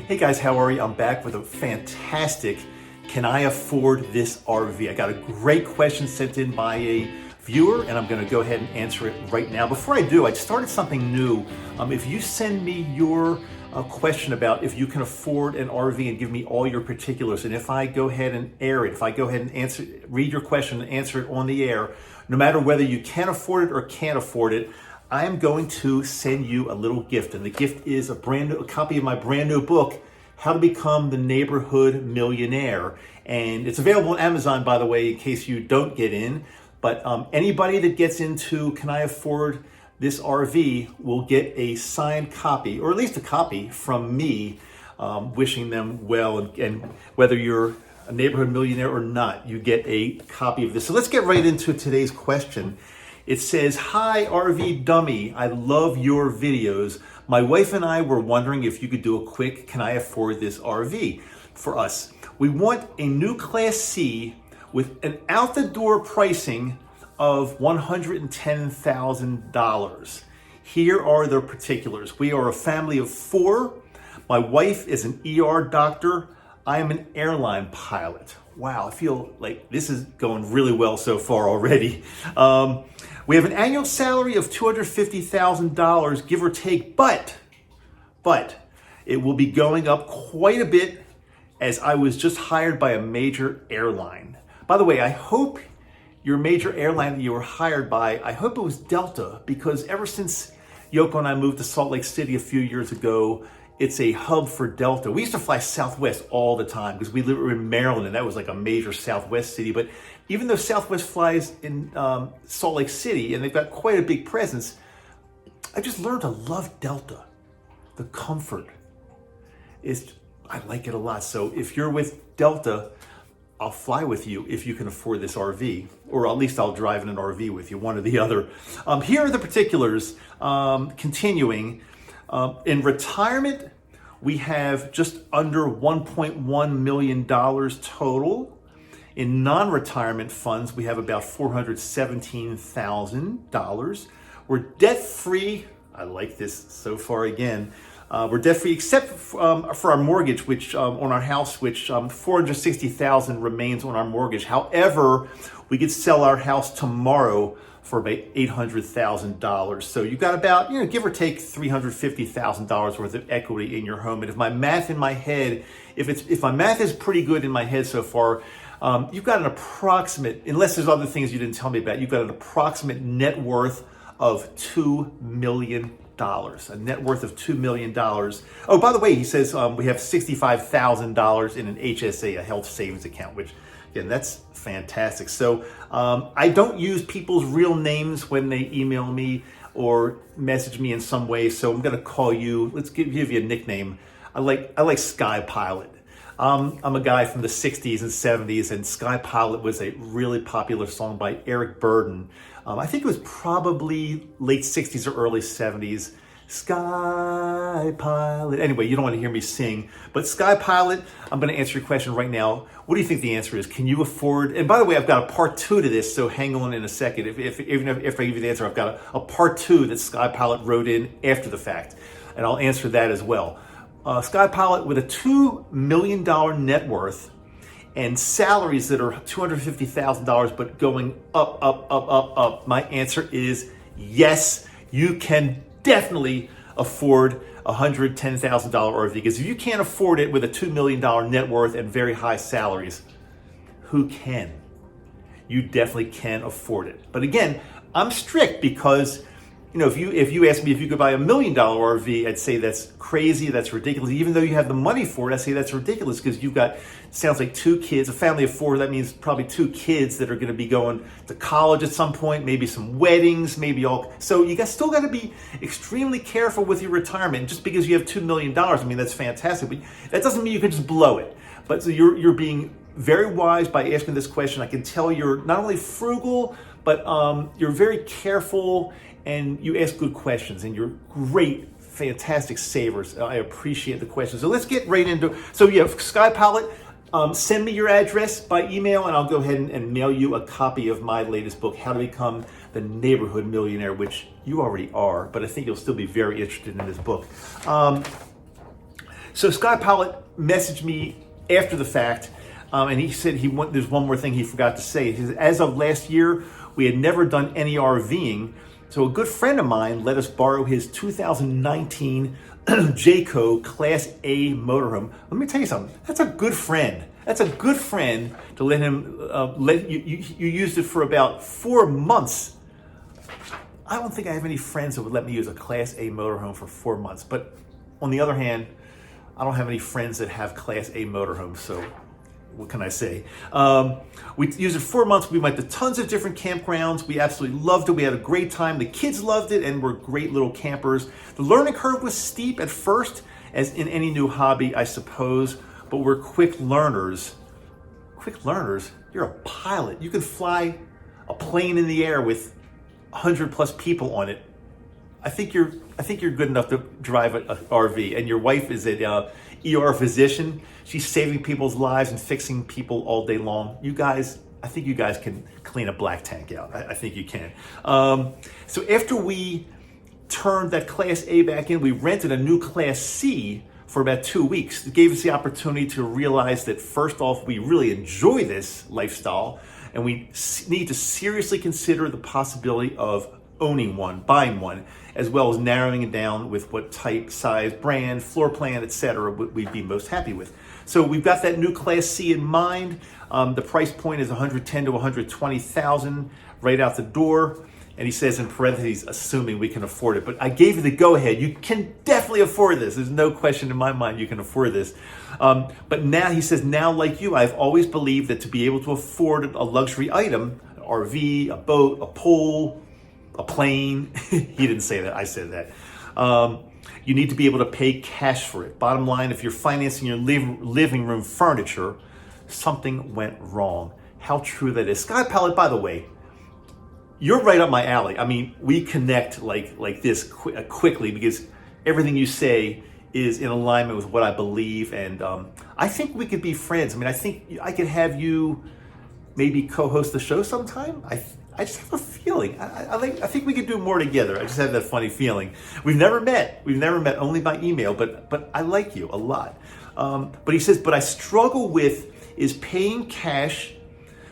Hey guys, how are you? I'm back with a fantastic, can I afford this RV? I got a great question sent in by a viewer and I'm gonna go ahead and answer it right now. Before I do, I started something new. If you send me your question about if you can afford an RV and give me all your particulars, and if I go ahead and air it, if I go ahead and read your question and answer it on the air, no matter whether you can afford it or can't afford it, I am going to send you a little gift, and the gift is a copy of my brand new book, How to Become the Neighborhood Millionaire. And it's available on Amazon, by the way, in case you don't get in. But anybody that gets into Can I Afford This RV will get a signed copy, or at least a copy from me, wishing them well. And whether you're a neighborhood millionaire or not, you get a copy of this. So let's get right into today's question. It says, "Hi RV Dummy, I love your videos. My wife and I were wondering if you could do a quick Can I Afford This RV for us. We want a new Class C with an out-the-door pricing of $110,000. Here are the particulars. We are a family of 4. My wife is an ER doctor. I am an airline pilot." Wow, I feel like this is going really well so far already. We have an annual salary of $250,000, give or take, but it will be going up quite a bit as I was just hired by a major airline. By the way, I hope your major airline that you were hired by, I hope it was Delta, because ever since Yoko and I moved to Salt Lake City a few years ago, it's a hub for Delta. We used to fly Southwest all the time because we live in Maryland, and that was like a major Southwest city. But even though Southwest flies in Salt Lake City, and they've got quite a big presence, I just learned to love Delta. The comfort I like it a lot. So if you're with Delta, I'll fly with you if you can afford this RV, or at least I'll drive in an RV with you, one or the other. Here are the particulars. Continuing. In retirement, we have just under $1.1 million total. In non-retirement funds, we have about $417,000. We're debt-free. I like this so far again. We're debt-free except for our mortgage, which on our house, which $460,000 remains on our mortgage. However, we could sell our house tomorrow for about $800,000. So you've got about, give or take $350,000 worth of equity in your home. And if my math in my head, if my math is pretty good in my head so far, you've got an approximate, unless there's other things you didn't tell me about, you've got an approximate net worth of $2 million. A net worth of $2 million. Oh, by the way, he says we have $65,000 in an HSA, a health savings account, which, again, that's fantastic. So I don't use people's real names when they email me or message me in some way. So I'm going to call you. Let's give you a nickname. I like Sky Pilot. I'm a guy from the 60s and 70s, and Sky Pilot was a really popular song by Eric Burdon. I think it was probably late 60s or early 70s. Sky Pilot. Anyway, you don't want to hear me sing, but Sky Pilot, I'm going to answer your question right now. What do you think the answer is? Can you afford? And by the way, I've got a part 2 to this, so hang on in a second. Even if I give you the answer, I've got a part 2 that Sky Pilot wrote in after the fact, and I'll answer that as well. Sky Pilot with a $2 million net worth and salaries that are $250,000, but going up. My answer is yes, you can definitely afford a $110,000 RV, because if you can't afford it with a $2 million net worth and very high salaries, who can? You definitely can afford it. But again, I'm strict because, if you ask me if you could buy a $1 million RV, I'd say that's crazy, that's ridiculous. Even though you have the money for it, I say that's ridiculous because you've got, sounds like 2 kids, a family of 4. That means probably 2 kids that are going to be going to college at some point, maybe some weddings, maybe all. So you still got to be extremely careful with your retirement. Just because you have $2 million, I mean, that's fantastic, but that doesn't mean you can just blow it. But so you're being very wise by asking this question. I can tell you're not only frugal, but you're very careful, and you ask good questions, and you're great, fantastic savers. I appreciate the questions. So let's get right into it. So yeah, Sky Pilot, send me your address by email, and I'll go ahead and mail you a copy of my latest book, How to Become the Neighborhood Millionaire, which you already are, but I think you'll still be very interested in this book. So Sky Pilot messaged me after the fact, and he said there's one more thing he forgot to say. He says, as of last year, we had never done any RVing, so a good friend of mine let us borrow his 2019 Jayco Class A motorhome. Let me tell you something. That's a good friend. That's a good friend to let him let you. You used it for about 4 months. I don't think I have any friends that would let me use a Class A motorhome for 4 months. But on the other hand, I don't have any friends that have Class A motorhomes. So what can I say? We used it 4 months. We went to tons of different campgrounds. We absolutely loved it. We had a great time. The kids loved it and were great little campers. The learning curve was steep at first, as in any new hobby, I suppose, but we're quick learners. Quick learners? You're a pilot. You can fly a plane in the air with 100 plus people on it. I think you're good enough to drive an RV, and your wife is an ER physician. She's saving people's lives and fixing people all day long. I think you guys can clean a black tank out. I think you can. So after we turned that Class A back in, we rented a new Class C for about 2 weeks. It gave us the opportunity to realize that first off, we really enjoy this lifestyle, and we need to seriously consider the possibility of owning one, buying one, as well as narrowing it down with what type, size, brand, floor plan, etc. we'd be most happy with. So we've got that new Class C in mind. The price point is $110,000 to $120,000 right out the door. And he says in parentheses, assuming we can afford it. But I gave you the go-ahead. You can definitely afford this. There's no question in my mind you can afford this. But now, he says, now like you, I've always believed that to be able to afford a luxury item, an RV, a boat, a pool, a plane, he didn't say that, I said that. You need to be able to pay cash for it. Bottom line, if you're financing your living room furniture, something went wrong. How true that is. Sky Pilot, by the way, you're right up my alley. I mean, we connect like this quickly because everything you say is in alignment with what I believe, and I think we could be friends. I mean, I think I could have you maybe co-host the show sometime. I just have a feeling. I think we could do more together. I just have that funny feeling. We've never met only by email, but I like you a lot. But he says, but I struggle with is paying cash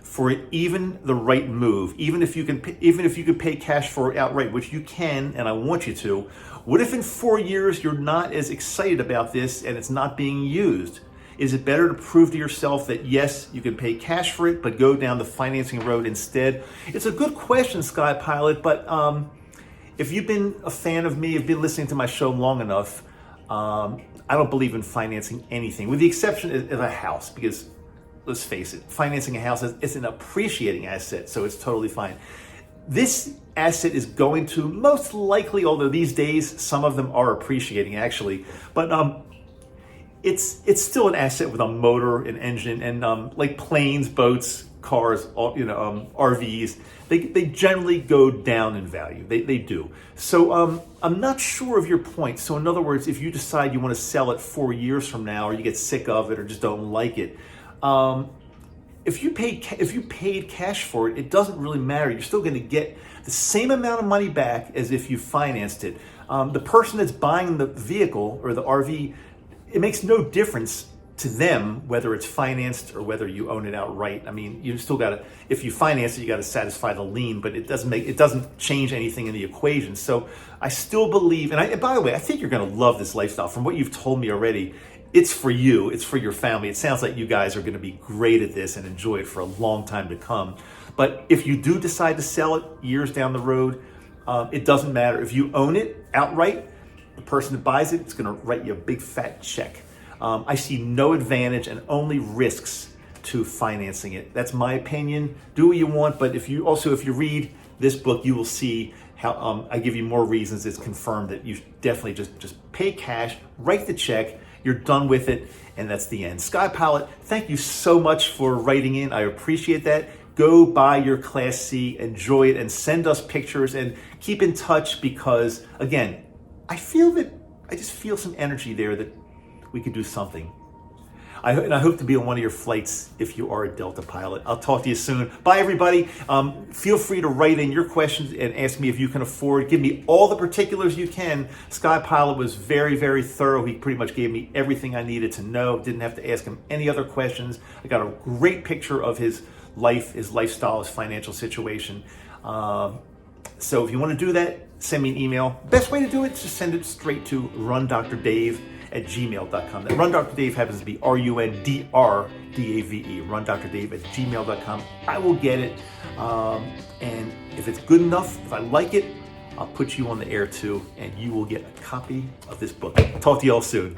for even the right move, even if you could pay cash for it outright, which you can, and I want you to. What if in 4 years you're not as excited about this and it's not being used? Is it better to prove to yourself that yes, you can pay cash for it, but go down the financing road instead? It's a good question, Sky Pilot, but if you've been a fan of me, you've been listening to my show long enough, I don't believe in financing anything, with the exception of a house, because let's face it, financing a house is an appreciating asset, so it's totally fine. This asset is going to most likely, although these days some of them are appreciating actually, but it's still an asset with a motor, an engine, and like planes, boats, cars, RVs, they generally go down in value. They do. So I'm not sure of your point. So in other words, if you decide you want to sell it 4 years from now, or you get sick of it, or just don't like it, if you paid cash for it, it doesn't really matter. You're still going to get the same amount of money back as if you financed it. The person that's buying the vehicle or the RV, it makes no difference to them whether it's financed or whether you own it outright. I mean, you still got to, if you finance it, you got to satisfy the lien, but it doesn't change anything in the equation. So I still believe, and by the way, I think you're going to love this lifestyle. From what you've told me already, it's for you, it's for your family. It sounds like you guys are going to be great at this and enjoy it for a long time to come. But if you do decide to sell it years down the road, it doesn't matter. If you own it outright, the person that buys it, it's going to write you a big fat check. I see no advantage and only risks to financing it. That's my opinion. Do what you want, but if you read this book, you will see how I give you more reasons. It's confirmed that you definitely just pay cash, write the check, you're done with it, and that's the end. Sky Pilot, thank you so much for writing in. I appreciate that. Go buy your Class C, enjoy it, and send us pictures, and keep in touch because, again, I just feel some energy there that we could do something. I hope to be on one of your flights if you are a Delta pilot. I'll talk to you soon. Bye, everybody. Feel free to write in your questions and ask me if you can afford. Give me all the particulars you can. Sky Pilot was very, very thorough. He pretty much gave me everything I needed to know. Didn't have to ask him any other questions. I got a great picture of his life, his lifestyle, his financial situation. So if you want to do that, send me an email. Best way to do it is just send it straight to rundrdave@gmail.com. That rundrdave happens to be RUNDRDAVE, rundrdave@gmail.com. I will get it. And if it's good enough, if I like it, I'll put you on the air too, and you will get a copy of this book. Talk to you all soon.